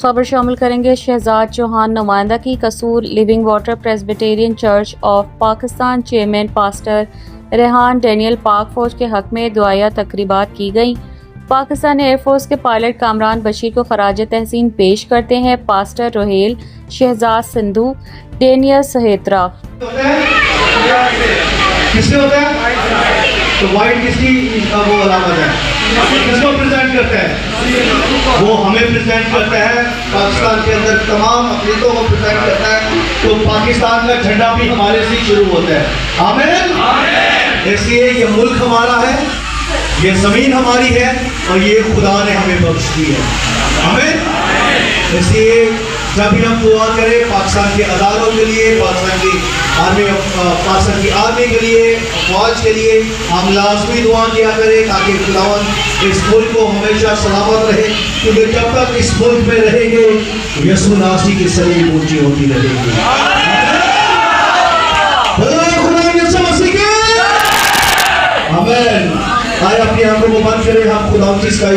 خبر شامل کریں گے شہزاد چوہان نمائندہ کی Kasur living water Presbyterian church of Pakistan chairman pastor Rehan Daniel پاک فوج کے حق میں دعائیہ تقریبات کی گئیں۔ پاکستان ایئر فورس کے پائلٹ کامران بشیر کو خراج تحسین پیش کرتے ہیں پاسٹر روہیل، شہزاد سندھو، ڈینیل سہیترا۔ کس سے ہوتا ہے؟ تو وائٹ کس کی وہ علامت ہے؟ کس کو پریزنٹ کرتا ہے؟ وہ ہمیں پریزنٹ کرتا ہے، پاکستان کے اندر تمام اقلیتوں کو پریزنٹ کرتا ہے، تو پاکستان کا جھنڈا بھی ہمارے سے شروع ہوتا ہے۔ آمین۔ اس لیے یہ ملک ہمارا ہے، یہ زمین ہماری ہے، اور یہ خدا نے ہمیں بخش دی ہے۔ آمین۔ اس لیے جب بھی ہم دعا کریں پاکستان کے اداروں کے لیے، پاکستان کی آرمی کے لیے، فوج کے لیے، ہم لازمی دعا کیا کریں تاکہ خداوند اس ملک کو ہمیشہ سلامت رہے، کیونکہ جب تک اس ملک میں رہیں گے یسوع ناصری کی صلیب اونچی ہوتی رہے گی۔ خدا یسوع مسیح کے آمین۔ آئے اپنی آنکھوں کو بند کریں، ہم خدا کی اس کا